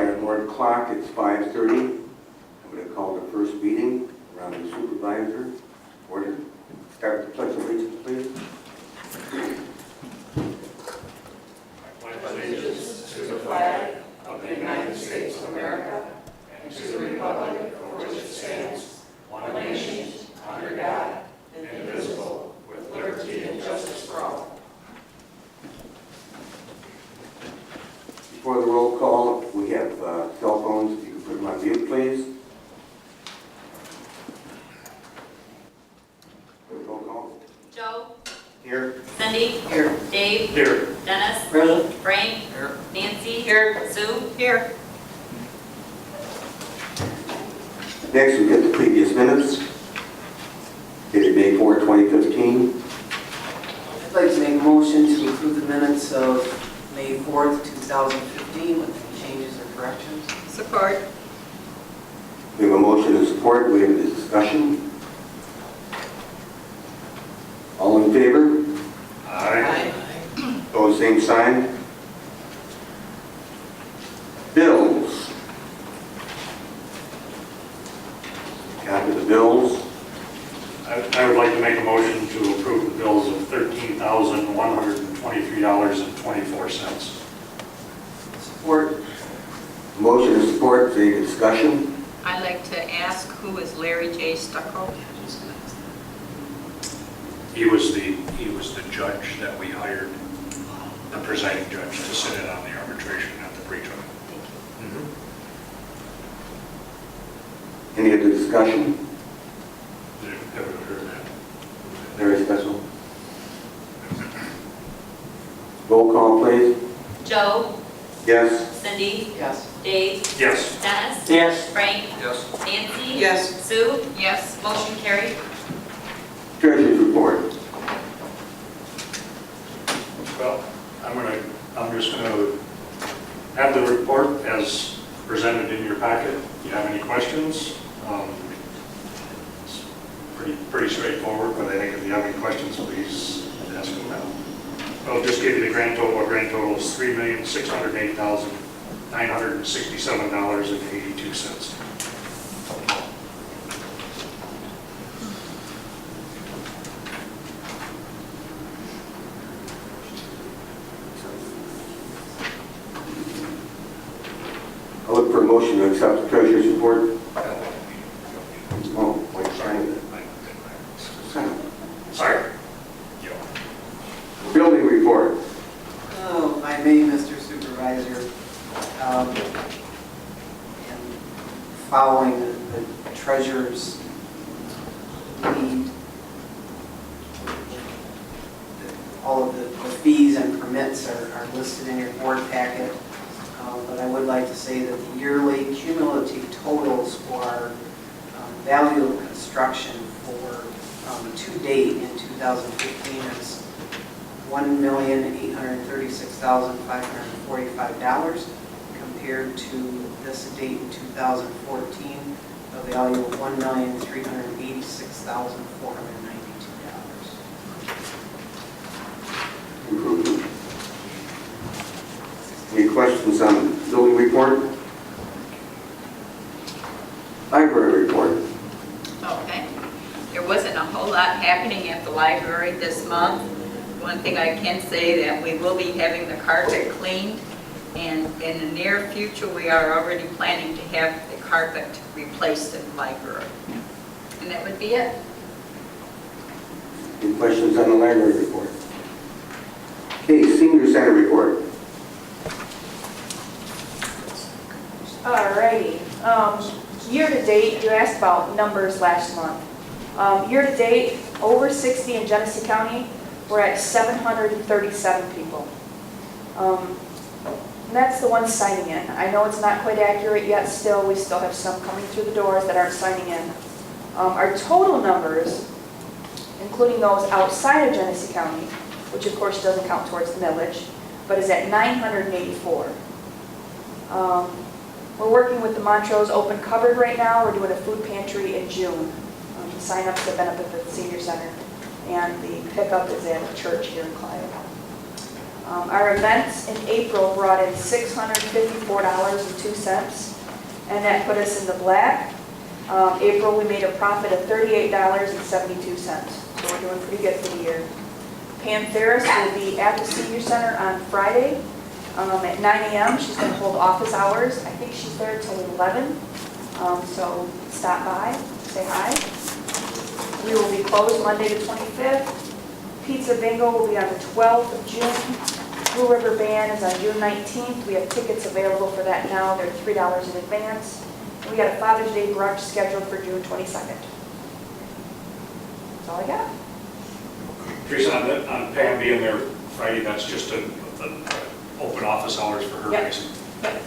our board clock, it's 5:30. I'm going to call the first meeting around the supervisor. Order. Start with the pledge of allegiance, please. I pledge allegiance to the flag of the United States of America and to the republic for which it stands, one nation, under God, indivisible, with liberty and justice for all. Before the roll call, we have cell phones. If you can put them on mute, please. Roll call. Joe. Here. Cindy. Here. Dave. Here. Dennis. Present. Frank. Here. Nancy. Here. Sue. Here. Next, we get the previous minutes. Dated May 4, 2015. I'd like to make a motion to approve the minutes of May 4th, 2015 with any changes or corrections. Support. We have a motion and support. We have a discussion. All in favor? Aye. Opposed, same sign. Bills. Copy the bills. I would like to make a motion to approve the bills of $13,123.24. Support. Motion and support. Is there any discussion? I'd like to ask, who is Larry J. Stucco? He was the judge that we hired, the presiding judge, to sit in on the arbitration at the pre-trial. Any other discussion? Ever heard of that? Very special. Roll call, please. Joe. Yes. Cindy. Yes. Dave. Yes. Dennis. Yes. Frank. Yes. Nancy. Yes. Sue. Yes. Motion carried. Treasurer's report. Well, I'm just gonna have the report as presented in your packet. If you have any questions, it's pretty straightforward, but I think if you have any questions, please ask them now. I'll just give you the grand total. Our grand total is $3,608,967.82. I'll look for a motion to accept the treasurer's report. Oh, wait, sign it. Sign it. Sorry. Building report. Oh, I may, Mr. Supervisor. And following the treasurer's lead, all of the fees and permits are listed in your board packet. But I would like to say that the yearly cumulative totals for value of construction for to date in 2015 is $1,836,545 compared to this date in 2014, a value of $1,386,492. Improvement. Any questions on the building report? Library report. Okay. There wasn't a whole lot happening at the library this month. One thing I can say that we will be having the carpet cleaned, and in the near future we are already planning to have the carpet replaced in the library. And that would be it. Any questions on the library report? Okay, senior center report. Alrighty. Year to date, you asked about numbers last month. Year to date, over 60 in Genesee County, we're at 737 people. And that's the ones signing in. I know it's not quite accurate yet still. We still have some coming through the doors that aren't signing in. Our total numbers, including those outside of Genesee County, which of course doesn't count towards the millage, but is at 984. We're working with the Montrose Open Cupboard right now. We're doing a food pantry in June. Sign-ups that benefit the senior center. And the pickup is at a church here in Clive. Our events in April brought in $654.02, and that put us in the black. April, we made a profit of $38.72, so we're doing pretty good for the year. Pam Ferris will be at the Senior Center on Friday at 9 a.m. She's going to hold office hours. I think she's there till 11, so stop by, say hi. We will be closed Monday the 25th. Pizza Bingo will be on the 12th of June. Blue River Band is on June 19th. We have tickets available for that now. They're $3 in advance. And we got a Father's Day brunch scheduled for June 22nd. That's all I got. Teresa, on Pam being there Friday, that's just an open office hours for her, Yep. basically? Yep.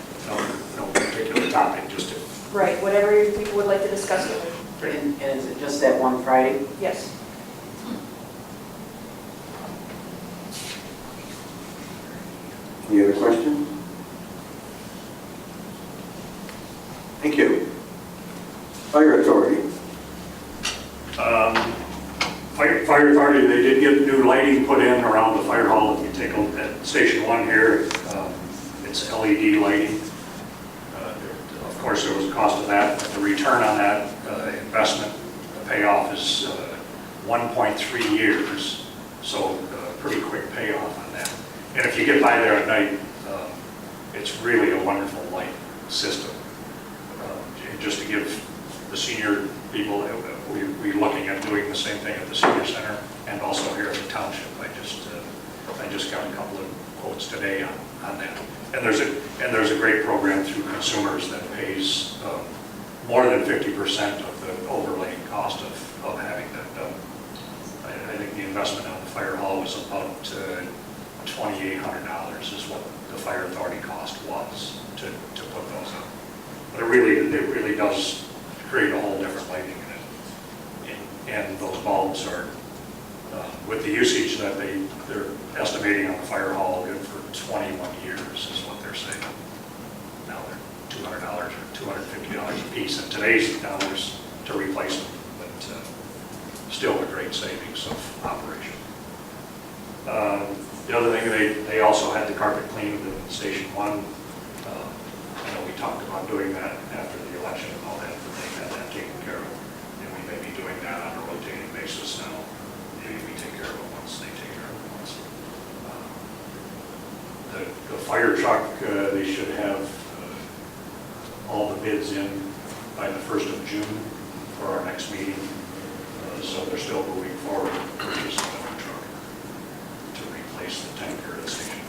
No particular topic, just to... Right, whatever people would like to discuss with her. And is it just that one Friday? Yes. Any other questions? Thank you. Fire Authority. Fire Authority, they did get new lighting put in around the fire hall. If you take a look at Station 1 here, it's LED lighting. Of course, there was a cost of that. The return on that investment, the payoff is 1.3 years, so pretty quick payoff on that. And if you get by there at night, it's really a wonderful light system. Just to give the senior people, we're looking at doing the same thing at the senior center and also here at the township. I just got a couple of quotes today on that. And there's a great program through consumers that pays more than 50% of the overlaying cost of having that done. I think the investment on the fire hall was about $2,800 is what the fire authority cost was to put those up. But it really does create a whole different lighting in it. And those bulbs are, with the usage that they're estimating on the fire hall, good for 21 years is what they're saying. Now they're $200 or $250 a piece in today's dollars to replace them, but still a great savings of operation. The other thing, they also had the carpet cleaned in Station 1. I know we talked about doing that after the election and all that, but they had that taken care of. And we may be doing that on a rotating basis now. Maybe we take care of it once, they take care of it once. The fire truck, they should have all the bids in by the 1st of June for our next meeting. So they're still moving forward with purchasing the new truck to replace the tanker at Station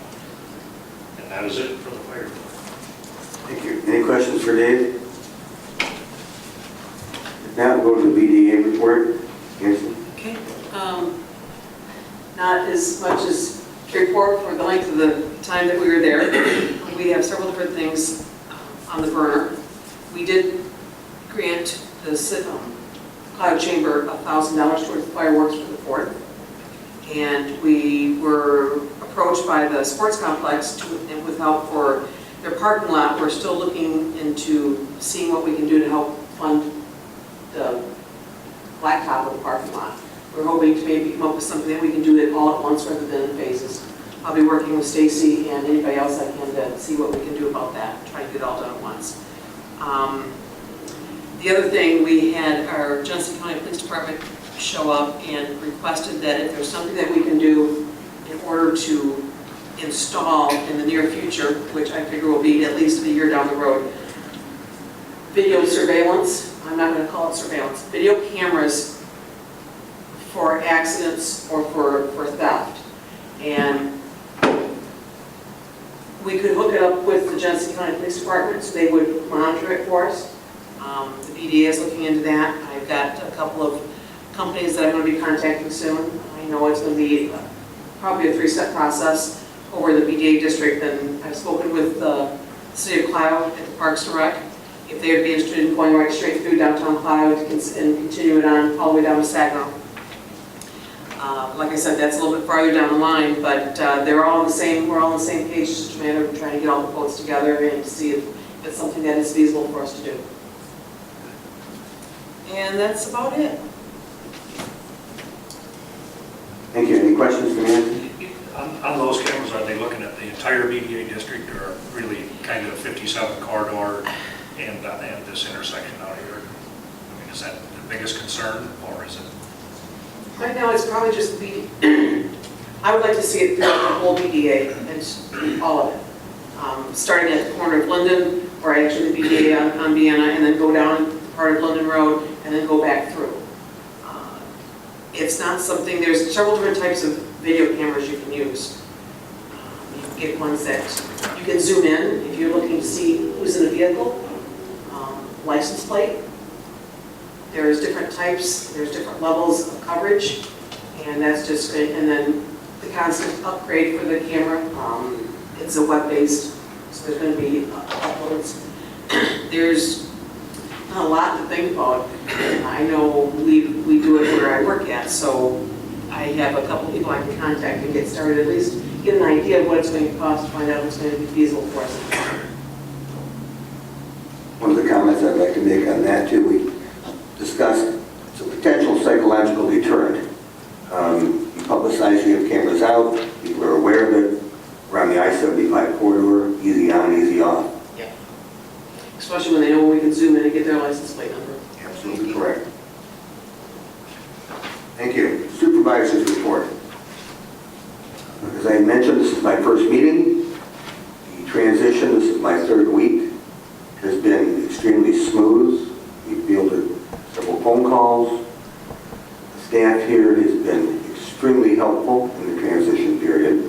1. And that is it for the fire truck. Thank you. Any questions for Dave? If not, we'll go to the BDA report. Nancy? Okay. Not as much as to report for the length of the time that we were there. We have several different things on the burner. We did grant the Cloud Chamber $1,000 towards the fireworks for the 4th. And we were approached by the sports complex with help for their parking lot. We're still looking into seeing what we can do to help fund the blacktop of the parking lot. We're hoping to maybe come up with something that we can do it all at once rather than in phases. I'll be working with Stacy and anybody else I can to see what we can do about that, try to get it all done at once. The other thing, we had our Johnson County Police Department show up and requested that if there's something that we can do in order to install in the near future, which I figure will be at least a year down the road, video surveillance. I'm not going to call it surveillance. Video cameras for accidents or for theft. And we could hook it up with the Johnson County Police Department so they would monitor it for us. The BDA is looking into that. I've got a couple of companies that I'm going to be contacting soon. I know it's going to be probably a 3-step process over the BDA district. And I've spoken with the City of Cloud at the Parks and Rec. If they would be interested in going right straight through downtown Cloud and continue it on all the way down to Saginaw. Like I said, that's a little bit farther down the line, but they're all on the same. We're all on the same page, just a matter of trying to get all the quotes together and to see if it's something that is feasible for us to do. And that's about it. Thank you. Any questions for Nancy? On those cameras, cameras, are they looking at the entire BDA district or really kind of 57 corridor and this intersection out here? I mean, is that the biggest concern or is it? Right now, it's probably just the, I would like to see it throughout the whole BDA and all of it. Starting at the corner of Linden, or actually the BDA on Vienna, and then go down part of London Road, and then go back through. It's not something, there's several different types of video cameras you can use. You can get ones that you can zoom in if you're looking to see who's in a vehicle, license plate. There's different types, there's different levels of coverage, and that's just, and then the constant upgrade for the camera. It's a web-based, so there's going to be uploads. There's not a lot to think about. I know we do it where I work at, so I have a couple people I can contact and get started, at least get an idea of what it's going to cost to find out if it's going to be feasible for us. One of the comments I'd like to make on that too, we discussed it's a potential psychological deterrent. You publicize you have cameras out, people are aware of it. We're on the I-75 corridor, easy on, easy off. Yeah. Especially when they know when we can zoom in and get their license plate number. Absolutely correct. Thank you. Supervisor's report. As I mentioned, this is my first meeting. The transition, this is my third week, has been extremely smooth. We fielded several phone calls. The staff here has been extremely helpful in the transition period.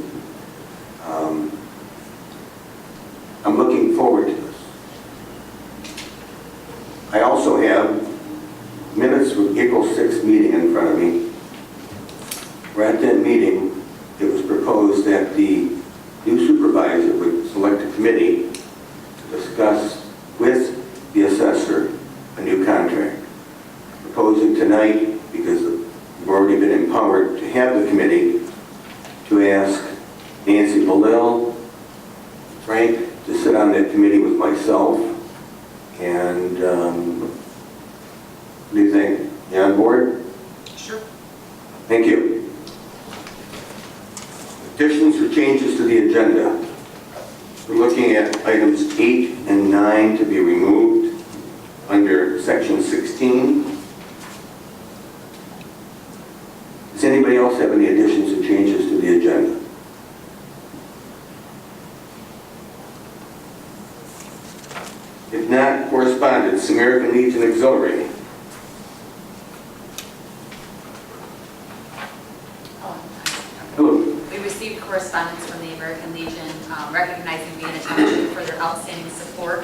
I'm looking forward to this. I also have minutes from April 6th meeting in front of me. Where at that meeting, it was proposed that the new supervisor would select a committee to discuss with the assessor a new contract. Proposing tonight, because we've already been empowered to have the committee, to ask Nancy Bellil, Frank, to sit on that committee with myself. And what do you think? You on board? Sure. Thank you. Additions or changes to the agenda. We're looking at items 8 and 9 to be removed under section 16. Does anybody else have any additions or changes to the agenda? If not, correspondence, American Legion Auxiliary. Hello. We received correspondence from the American Legion recognizing Vienna Twp for their outstanding support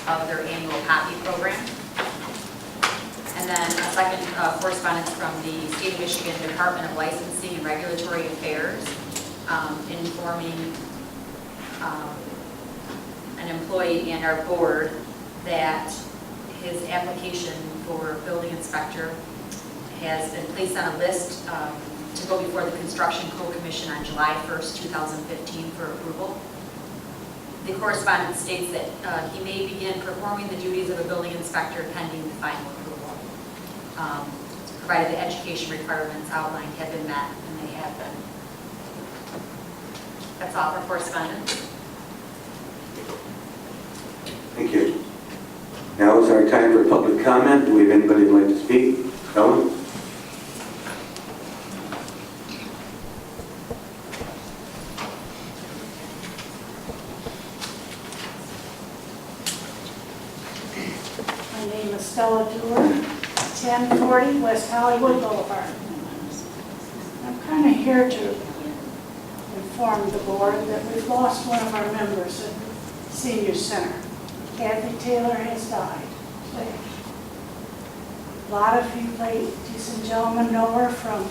of their annual Poppy program. And then a second correspondence from the State of Michigan Department of Licensing and Regulatory Affairs informing an employee and our board that his application for building inspector has been placed on a list to go before the Construction Code Commission on July 1st, 2015 for approval. The correspondence states that he may begin performing the duties of a building inspector pending the final approval, provided the education requirements outlined have been met, and they have been. That's all for correspondence. Thank you. Now is our time for public comment. Do we have anybody who'd like to speak? Ellen? My name is Stella Dewar, 1040 West Hollywood Boulevard. I'm kind of here to inform the board that we've lost one of our members at the Senior Center. Kathy Taylor has died today. A lot of you ladies and gentlemen know her from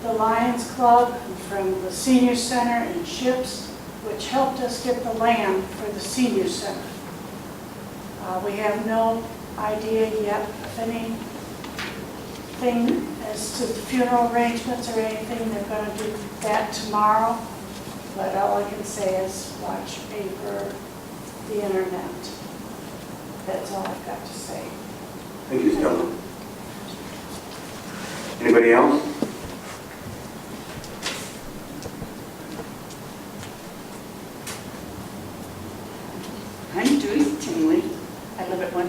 the Lions Club and from the Senior Center and SHIPS, which helped us get the land for the Senior Center. We have no idea yet if anything as to the funeral arrangements or anything. They're going to do that tomorrow. But all I can say is watch paper, the internet. That's all I've got to say. Thank you, Stella. Anybody else?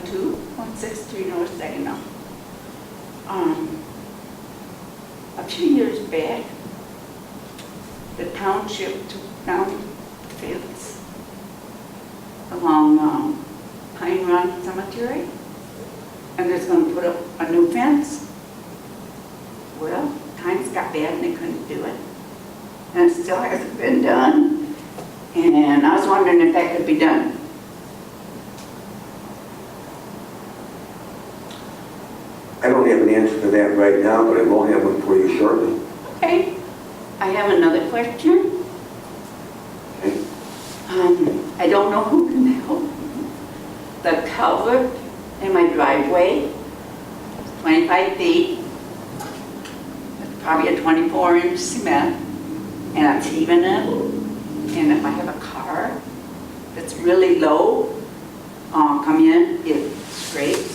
16163 North Saginaw. A few years back, the township took down the fence along Pine Run Cemetery, and there's going to put up a new fence. Well, times got bad and they couldn't do it, and it still hasn't been done, and I was wondering if that could be done. I don't have an answer to that right now, but I will have one for you shortly. Okay, I have another question. Okay? I don't know who can help. The culvert in my driveway, 25 feet, it's probably a 24-inch cement, and I'm heaving it. And if I have a car that's really low, come in, it scrapes.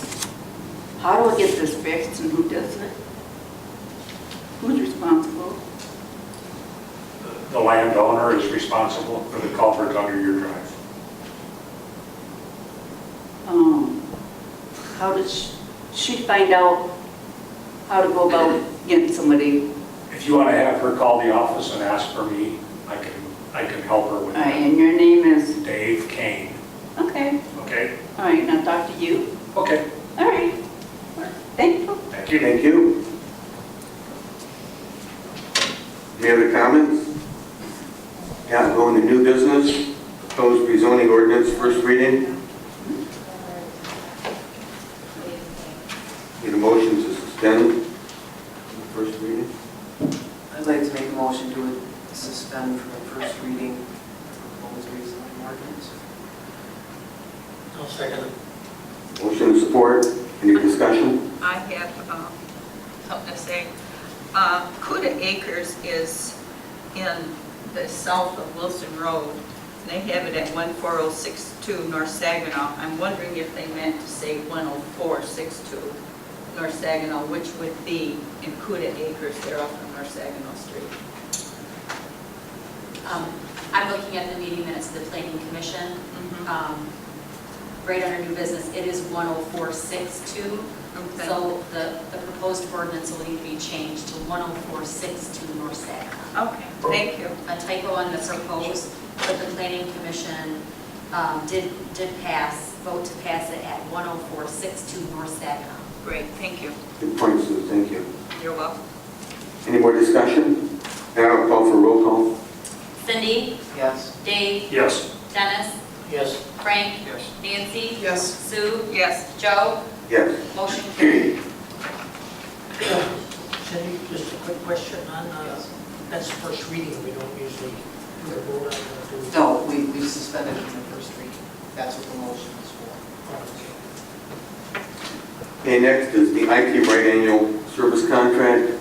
How do I get this fixed and who does it? Who's responsible? The landowner is responsible for the culvert under your drive. How does she find out how to go about getting somebody? If you want to have her call the office and ask for me, I can help her with that. And your name is? Dave Kane. Okay. Okay? All right, now talk to you. Okay. All right. Thank you. Thank you. Thank you. Any other comments? Yeah, going to new business, proposed rezoning ordinance, first reading. Need a motion to suspend the first reading? I'd like to make a motion to suspend for the first reading the proposed rezoning ordinance. I'll second it. Motion and support. Any discussion? I have something to say. Cuda Acres is in the south of Wilson Road. They have it at 14062 North Saginaw. I'm wondering if they meant to say 10462 North Saginaw, which would be in Cuda Acres there off of North Saginaw Street. I'm looking at the meeting minutes of the Planning Commission. Right under new business, it is 10462. Okay. So the proposed ordinance will need to be changed to 10462 North Saginaw. Okay, thank you. A typo on the proposed, but the Planning Commission did vote to pass it at 10462 North Saginaw. Great, thank you. Good point, Sue. Thank you. You're welcome. Any more discussion? Now I'll call for roll call. Cindy? Yes. Dave? Yes. Dennis? Yes. Frank? Yes. Nancy? Yes. Sue? Yes. Joe? Yes. Motion carried. Cindy, just a quick question on, that's the first reading, we don't usually do a vote on it, do we? No, we suspended from the first reading. That's what the motion is for. Okay, next is the IT right annual service contract.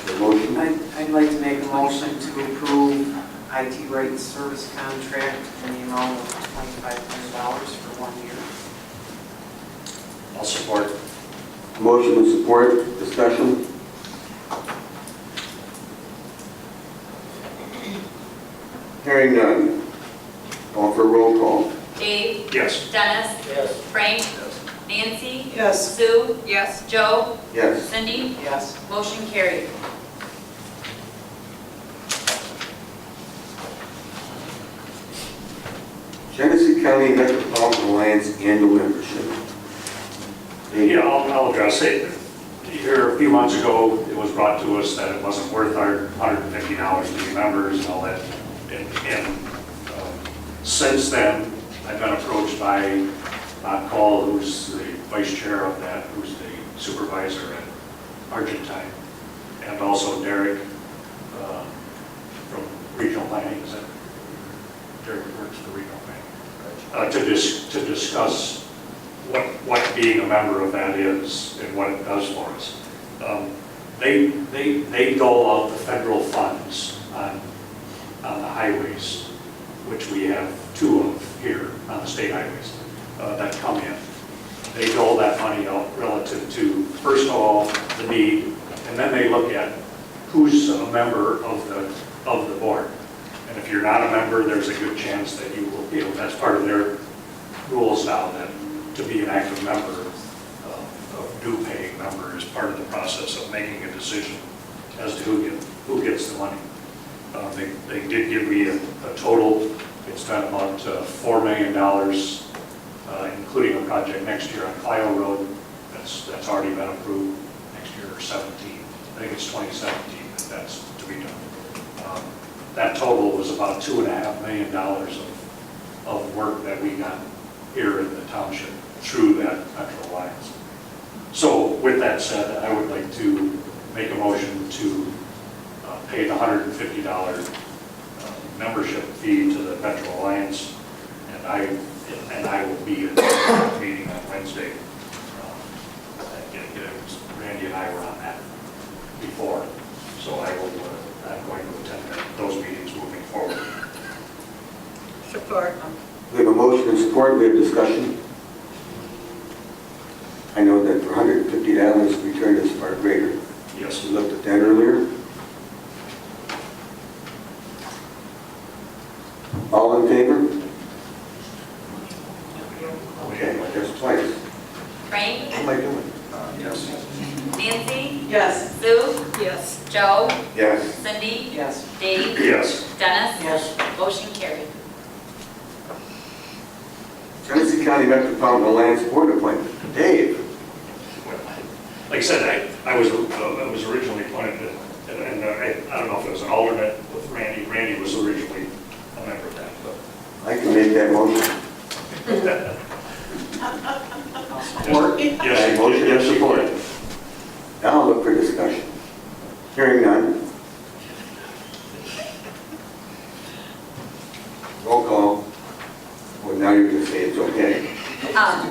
The motion. I'd like to make a motion to approve IT rights service contract in the amount of $2,500 for 1 year. I'll support. Motion and support. Discussion. Hearing none. Call for roll call. Dave? Yes. Dennis? Yes. Frank? Nancy? Yes. Sue? Yes. Joe? Yes. Cindy? Yes. Motion carried. Genesee County Metropolitan Alliance annual membership. Yeah, I'll address it. Here, a few months ago, it was brought to us that it wasn't worth our $150 to be members and all that. And since then, I've been approached by Bob Call, who's the vice chair of that, who's the supervisor at Argentine, and also Derek from regional planning. Is that Derek works for regional planning? To discuss what being a member of that is and what it does for us. They dole out the federal funds on the highways, which we have 2 of here on the state highways that come in. They dole that money out relative to, first of all, the need, and then they look at who's a member of the board. And if you're not a member, there's a good chance that you will, that's part of their rules now, that to be an active member, a due-paying member, is part of the process of making a decision as to who gets the money. They did give me a total. It's been about $4 million, including a project next year on Clio Road. That's already been approved next year, or 17. I think it's 2017 that's to be done. That total was about $2.5 million of work that we got here in the township through that Metro Alliance. So with that said, I would like to make a motion to pay the $150 membership fee to the Metro Alliance, and I will be at the meeting on Wednesday. Randy and I were on that before, so I'm going to attend those meetings moving forward. Support. We have a motion and support. We have discussion. I know that for $150, return is far greater. Yes. We looked at that earlier. All in favor? Okay, that's twice. Frank? How am I doing? Yes. Nancy? Yes. Sue? Yes. Joe? Yes. Cindy? Yes. Dave? Yes. Dennis? Yes. Motion carried. Genesee County Metropolitan Alliance Board appointment. Dave? Like I said, I was originally appointed, and I don't know if it was an alternate with Randy. Randy was originally a member of that, but I can make that motion. Support. yes, Motion and yes, you support. can. Now I'll look for discussion. Hearing none. Roll call. Well, now you're going to say it's okay. Why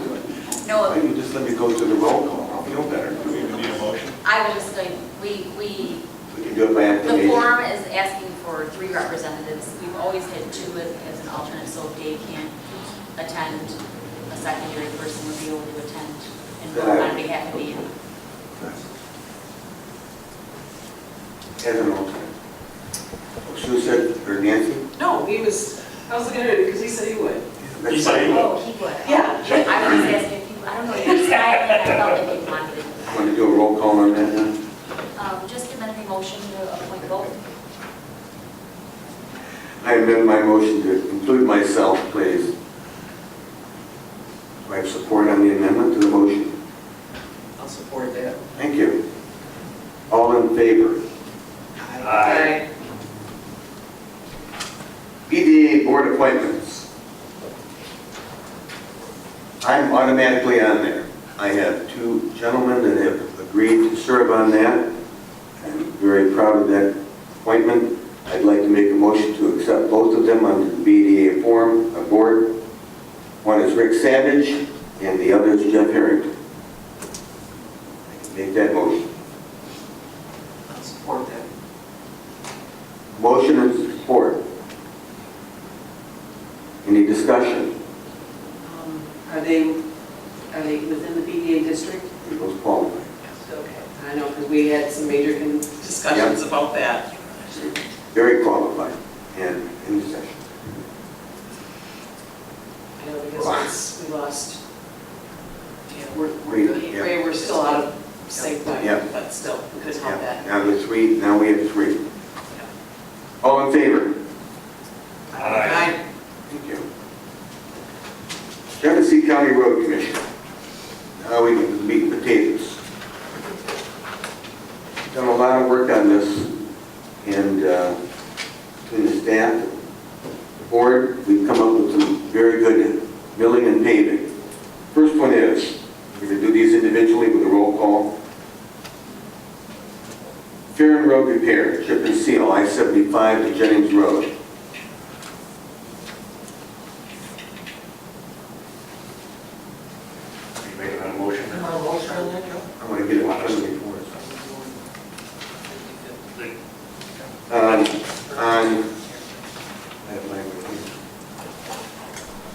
No, don't you just let me go to the roll call? I'll feel better. Do we even need a motion? I was just going, we, We can do it by the acclamation. forum is asking for 3 representatives. We've always had 2 as an alternate, so if Dave can't attend, a secondary person would be able to attend and vote on behalf of Ian. As an alternate. Sue said, or Nancy? No, I was looking at it because he said he would. He said he would. Oh, he would. Yeah. I was just asking if you, I don't know, you're smiling, I felt like you wanted it. Want to do a roll call on that then? Just amend the motion to appoint both. I amend my motion to include myself, please. Do I have support on the amendment to the motion? I'll support that. Thank you. All in favor? Aye. BDA board appointments. I'm automatically on there. I have 2 gentlemen that have agreed to serve on that. I'm very proud of that appointment. I'd like to make a motion to accept both of them under the BDA board. One is Rick Savage and the other is Jeff Harrington. I can make that motion. I'll support that. Motion and support. Any discussion? Are they within the BDA district? Those qualified. Okay. I know, because we had some major discussions about that. Very qualified and in session. I know, because once we lost, yeah, Yeah. we're still out of sync, Yeah. but still, we couldn't help that. Now we have 3. All in favor? Aye. Thank you. Genesee County Road Commission. Now we can meat and potatoes. Done a lot of work on this, and between the staff, the board, we've come up with some very good milling and paving. First one is, we're going to do these individually with a roll call. Farron Road repair, chip and seal, I-75 to Jennings Road. Are you making that a motion? I want to get it on before.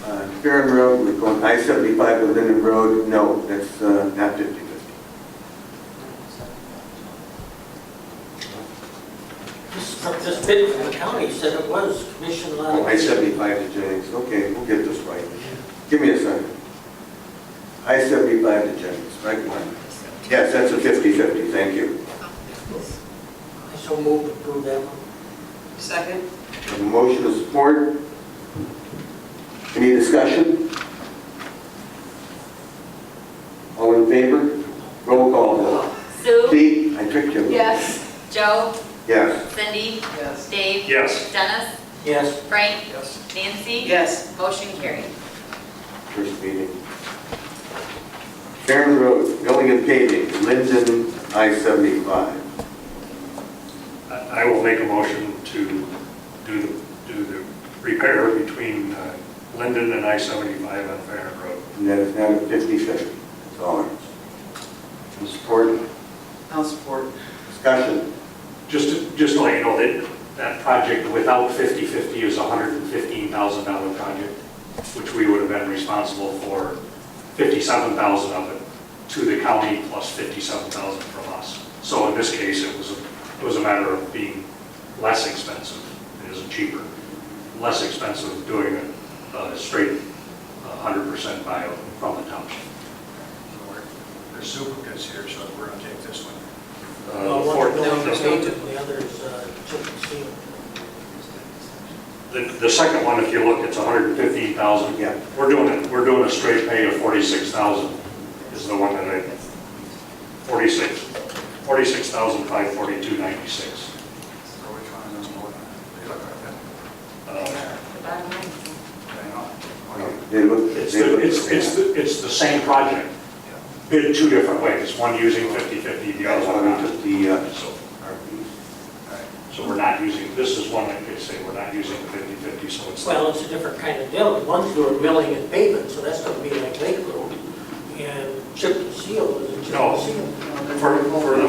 On Farron Road, we're going I-75 to Linden Road. No, that's not 50/50. This bid from the county said it was commissioned on. I-75 to Jennings, okay, we'll get this right. Give me a second. I-75 to Jennings, right one. Yes, that's a 50-50, thank you. I so moved to approve that one. Second? I have a motion to support. Any discussion? All in favor? Roll call vote. Sue? See, I tricked you. Yes. Joe? Yes. Cindy? Yes. Dave? Yes. Dennis? Yes. Frank? Yes. Nancy? Yes. Motion carried. First meeting. Sharon Road, Milling and Paving, Linden, I-75. I will make a motion to do the repair between Linden and I-75 on Farron Road. And that is now a 50-50. That's all. And support, I'll support. discussion. Just to let you know, that project without 50/50 is a $115,000 project, which we would have been responsible for 57,000 of it to the county plus 57,000 from us. So in this case, it was a matter of being less expensive. It isn't cheaper. Less expensive doing a straight 100% buyout from the township. There's duplicates here, so we're going to take this one. Well, For- one's building and painted, the other is chip and seal. The second one, if you look, it's 115,000. Yeah. We're doing a straight pay of 46,000 is the one that I, 46,542.96. So which one is this one? They look like that. The bottom line. They know. It's the same project, bid two different ways, one using 50/50, the That's other why one we not. took the RPs. So we're not using, this is one that could say we're not using the 50/50, so it's. Well, it's a different kind of deal. One's doing milling and pavement, so that's going to be like Lake Road. And chip and seal is a chip No. and seal. For the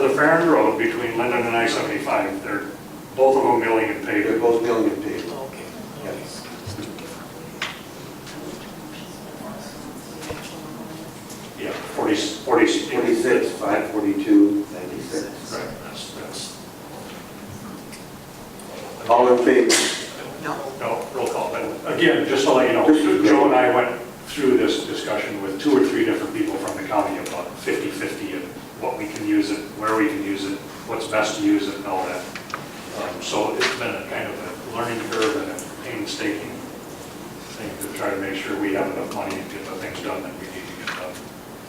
Farron Road between Linden and I-75, they're both of them milling and They're paving. both milling and paving. Okay. Yes. Yeah, 46. 46, 542, 96. Right, that's, All in favor? no, roll call. But again, just to let you know, This is great. Joe and I went through this discussion with 2 or 3 different people from the county about 50/50 and what we can use it, where we can use it, what's best to use it and all that. So it's been a kind of a learning curve and a painstaking thing to try to make sure we have enough money to get the things done that we need to get done.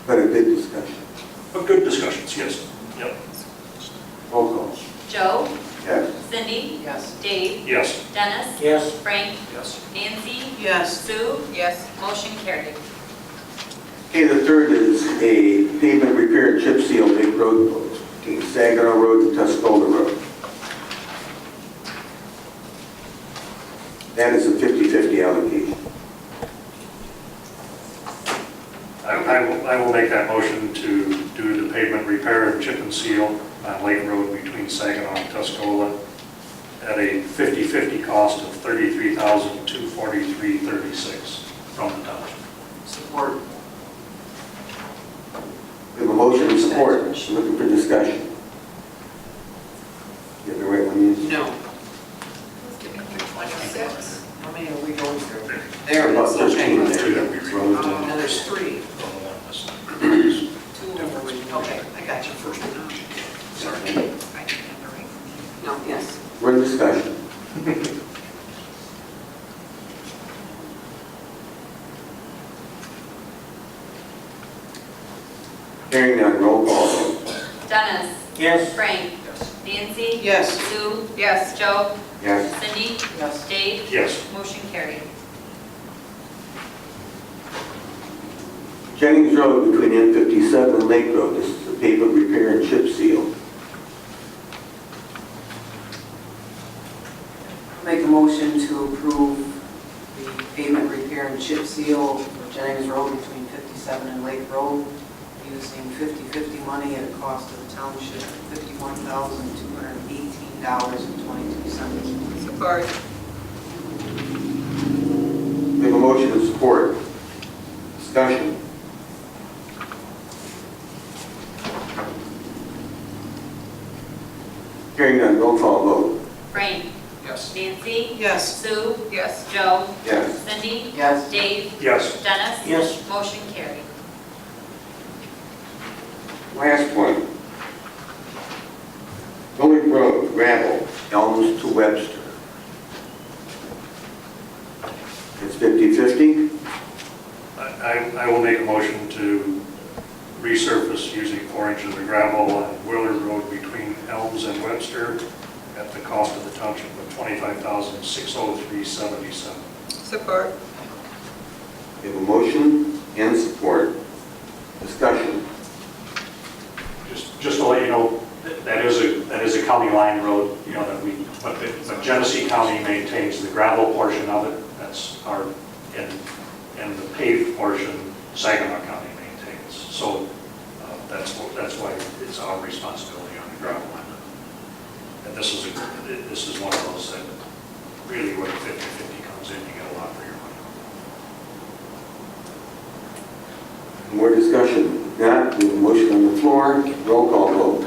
But a good discussion. But good discussions, yes. Yep. Roll call. Joe? Yes. Cindy? Yes. Dave? Yes. Dennis? Yes. Frank? Yes. Nancy? Yes. Sue? Yes. Motion carried. Okay, the third is a pavement repair and chip seal, Lake Road, between Saginaw Road and Tuscola Road. That is a 50/50 allocation. I will make that motion to do the pavement repair and chip and seal on Lake Road between Saginaw and Tuscola at a 50/50 cost of $33,243.36 from the township. Support. We have a motion and support. Looking for discussion. You have the right one, Nancy? No. 26. How many are we going through? There are about 13 Okay. there. Now there's 3. Two of them. Okay, I got you. First one. Sorry. No, yes. We're in discussion. Hearing none, roll call vote. Dennis? Yes. Frank? Nancy? Yes. Sue? Yes. Joe? Yes. Cindy? Yes. Dave? Yes. Motion carried. Jennings Road between N57 and Lake Road. This is a pavement repair and chip seal. Make a motion to approve the pavement repair and chip seal for Jennings Road between 57 and Lake Road, using 50/50 money at a cost of the township of $51,218.22. Support. We have a motion and support. Discussion. Hearing Hearing none, roll call vote. Frank? Yes. Nancy? Yes. Sue? Yes. Joe? Yes. Cindy? Yes. Dave? Yes. Dennis? Yes. Motion carried. Last one. Village Road, gravel, Elms to Webster. It's 50/50. I will make a motion to resurface using 4 inches of gravel on Willard Road between Elms and Webster at the cost of the township of $25,603.77. Support. We have a motion and support. Discussion. Just to let you know, that is a county line road, you know, but Genesee County maintains the gravel portion of it. That's our, and the paved portion, Saginaw County maintains. So that's why it's our responsibility on the gravel line. And this is one of those that really, when 50/50 comes in, you get a lot for your money. More discussion? If not, we have a motion on the floor. Roll call vote.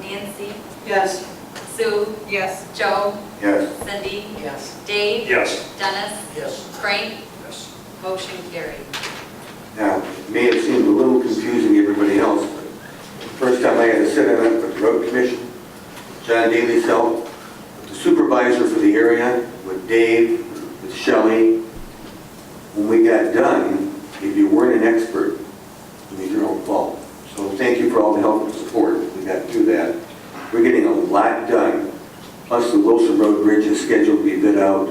Nancy? Yes. Sue? Yes. Joe? Yes. Cindy? Yes. Dave? Yes. Dennis? Yes. Frank? Yes. Motion carried. Now, it may have seemed a little confusing to everybody else, but the first time I had to sit on it with the road commission, John Daly's help, with the supervisor for the area, with Dave, with Shelley. When we got done, if you weren't an expert, it was your own fault. So thank you for all the help and support. We got through that. We're getting a lot done. Plus, the Wilson Road Bridge is scheduled to be bid out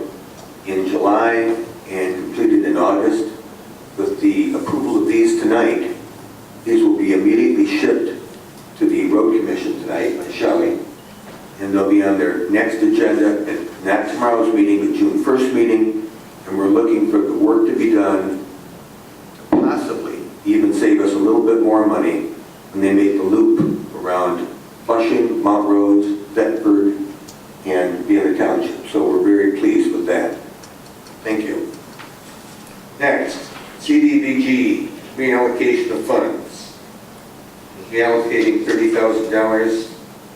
in July and completed in August. With the approval of these tonight, these will be immediately shipped to the Road Commission tonight by Shelley, and they'll be on their next agenda, and not tomorrow's meeting, but June 1st meeting, and we're looking for the work to be done to possibly even save us a little bit more money when they make the loop around Flushing, Mount Rose, Thetford, and Vienna Township. So we're very pleased with that. Thank you. Next, CDBG, reallocation of funds. Reallocating $30,000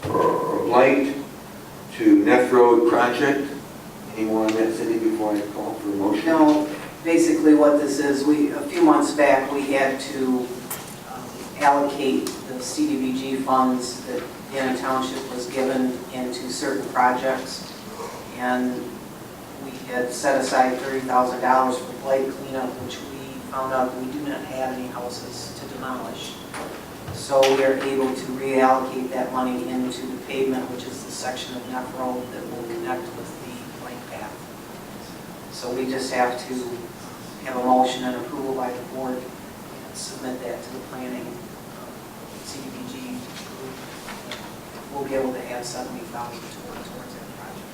from Light to Neff Road project. Anyone in that city before I call for a motion? No, basically what this is, a few months back, we had to allocate the CDBG funds that Vienna Township was given into certain projects. And we had set aside $30,000 for blight cleanup, which we found out that we do not have any houses to demolish. So we are able to reallocate that money into the pavement, which is the section of Neff Road that will connect with the bike path. So we just have to have a motion and approval by the board and submit that to the planning CDBG group. We'll be able to add $70,000 towards that project.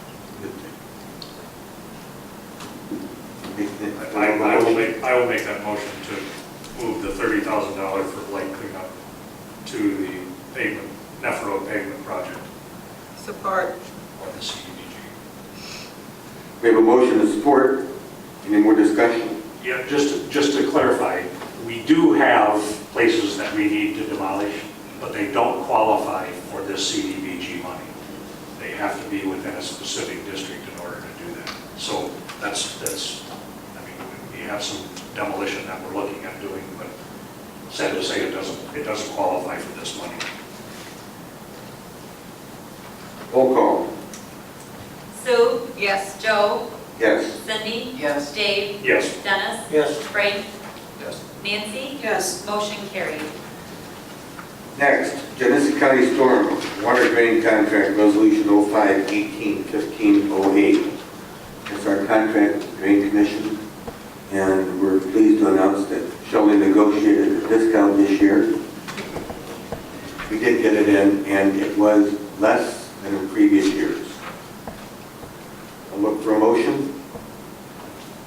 I will make that motion to move the $30,000 for blight cleanup to the pavement, Neff Road pavement project Support. or the CDBG. We have a motion to support. Any more discussion? Yeah, just to clarify, we do have places that we need to demolish, but they don't qualify for this CDBG money. They have to be within a specific district in order to do that. So that's, I mean, we have some demolition that we're looking at doing, but sad to say it doesn't qualify for this money. Roll call. Sue? Yes. Joe? Yes. Cindy? Yes. Dave? Yes. Dennis? Yes. Frank? Yes. Nancy? Yes. Motion carried. Next, Genesee County Storm Water Drain Contract Resolution 05-18-1508. It's our contract with the Drain Commission, and we're pleased to announce that Shelley negotiated a discount this year. We did get it in, and it was less than in previous years. I'll look for a motion.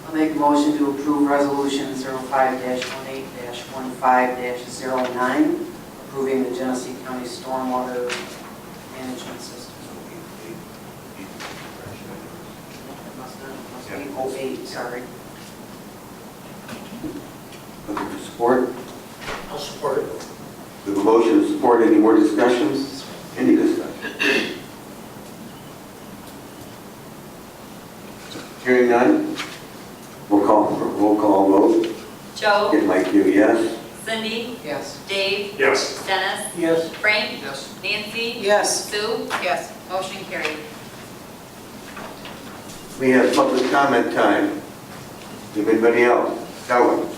I'll make a motion to approve Resolution 05-18-15-09, approving the Genesee County Stormwater Management System. Must be 08, sorry. Looking for support. I'll support it. We have a motion and support. Any more discussions? Any discussion? Hearing none, we'll call vote. Joe? Get my cue, yes. Cindy? Yes. Dave? Yes. Dennis? Yes. Frank? Yes. Nancy? Yes. Sue? Yes. Motion carried. We have public comment time. If anybody else, Helen.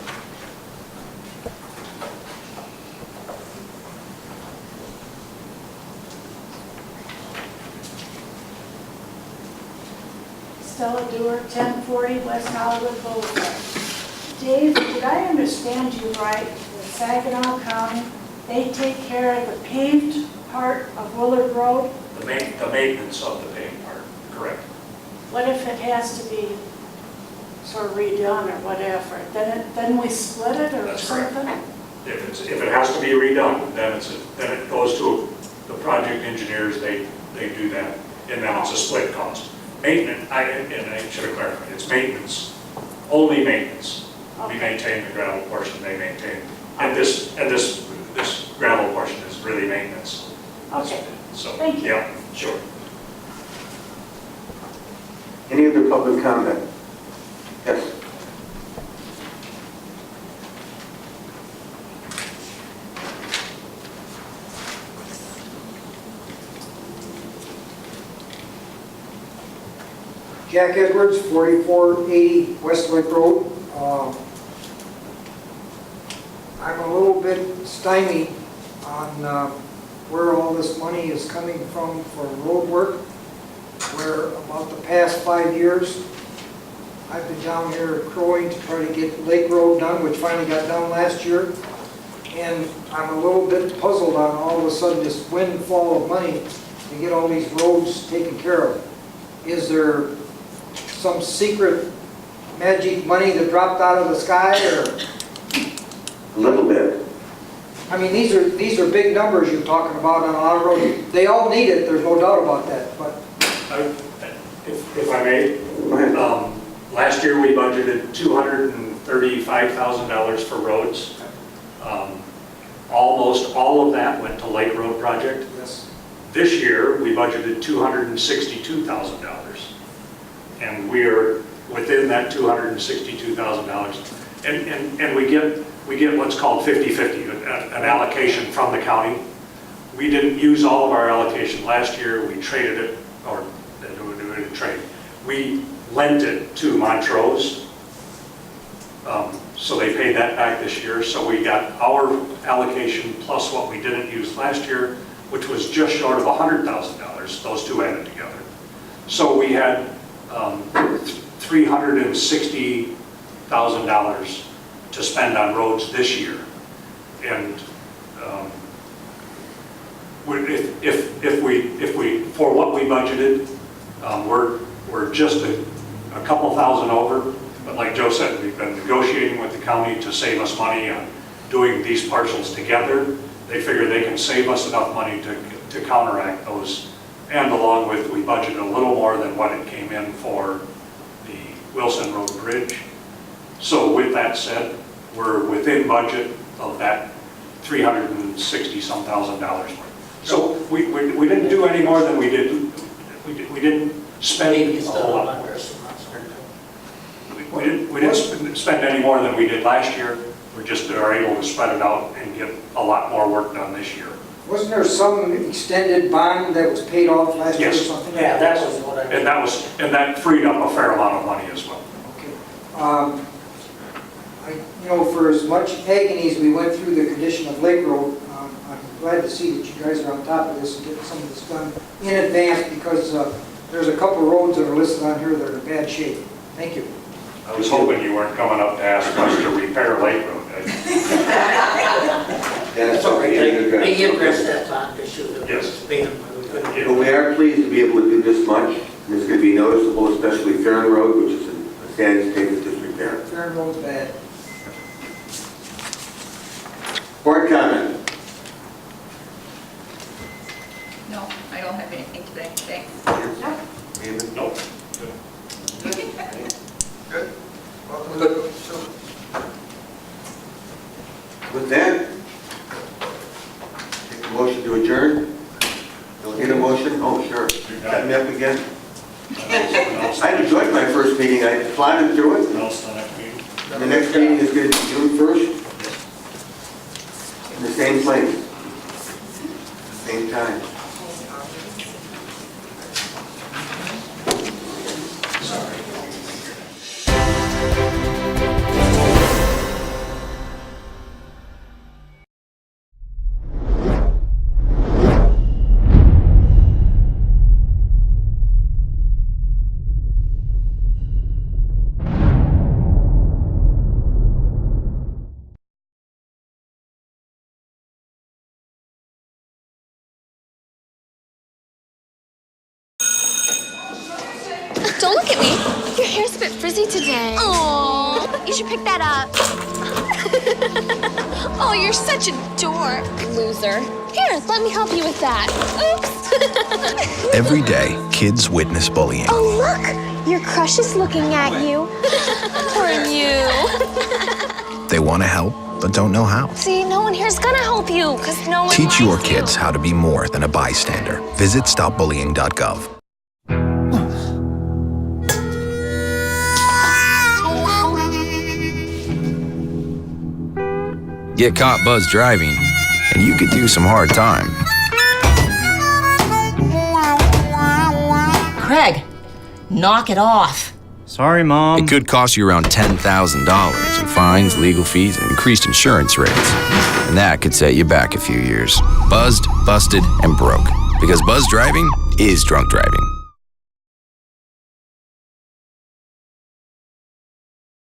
Stella Dewar, 1040 West Hollywood Boulevard. Dave, did I understand you right, that Saginaw County, they take care of the paved part of Willard Road? The maintenance of the paved part, correct. What if it has to be sort of redone or whatever? Then we split it or That's correct. something? If it has to be redone, then it goes to the project engineers, they do that, and then it's a split cost. Maintenance, and I should have clarified, it's maintenance, only maintenance. We Okay. maintain the gravel portion, they maintain, and this gravel portion is really maintenance. Okay. So, Thank you. yeah, sure. Any other public comment? Yes. Jack Edwards, 4480 Westlake Road. I'm a little bit stymied on where all this money is coming from for road work, where about the past 5 years, I've been down here crowing to try to get Lake Road done, which finally got done last year. And I'm a little bit puzzled on all of a sudden this windfall of money to get all these roads taken care of. Is there some secret magic money that dropped out of the sky, or? A little bit. I mean, these are big numbers you're talking about on a lot of roads. They all need it, there's no doubt about that, but. If I may, Go ahead. last year we budgeted $235,000 for roads. Almost all of that went to Lake Road project. Yes. This year, we budgeted $262,000. And we are within that $262,000. And we get what's called 50/50, an allocation from the county. We didn't use all of our allocation last year. We traded it, or we didn't trade. We lent it to Montrose. So they paid that back this year. So we got our allocation plus what we didn't use last year, which was just short of $100,000, those two added together. So we had $360,000 to spend on roads this year. And if we for what we budgeted, we're just a couple thousand over. But like Joe said, we've been negotiating with the county to save us money on doing these parcels together. They figure they can save us enough money to counteract those. And along with, we budgeted a little more than what it came in for the Wilson Road Bridge. So with that said, we're within budget of that $360-some thousand worth. So we didn't do any more than we did. We didn't spend a whole lot more. We didn't spend any more than we did last year. We just are able to spread it out and get a lot more work done this year. Wasn't there some extended bond that was paid off last year or Yes. something? Yeah, that was what I mean. And that freed up a fair amount of money as well. Okay. For as much agony as we went through the condition of Lake Road, I'm glad to see that you guys are on top of this and getting some of this done in advance, because there's a couple roads that are listed on here that are in bad shape. Thank you. I was hoping you weren't coming up to ask us to repair Lake Road. That's all right. They addressed that bond issue that Yes. was being, But we are pleased to be able to do this much. And it's going to be noticeable, especially Farron Road, which is in a sad state of disrepair. Fair Road's bad. Board comment. No, I don't have anything today. Thanks. David? Nope. Good. Welcome to the show. With that, to adjourn? Don't need a motion? Oh, sure. Got me up again? I enjoyed my first meeting. I plotted through it. The next meeting is going to be June 1st. In the same place. Same time. Don't look at me. Your hair's a bit frizzy today. Oh, you should pick that up. Oh, you're such a dork. Loser. Here, let me help you with that. Oops. Every day, kids witness bullying. Oh, look. Your crush is looking at you. Poor you. They want to help, but don't know how. See, no one here's gonna help you, because no one Teach likes your you. kids how to be more than a bystander. Visit stopbullying.gov. Get caught buzzed driving, and you could do some hard time. Craig, knock it off. Sorry, Mom. It could cost you around $10,000 in fines, legal fees, and increased insurance rates. And that could set you back a few years. Buzzed, busted, and broke. Because buzz driving is drunk driving.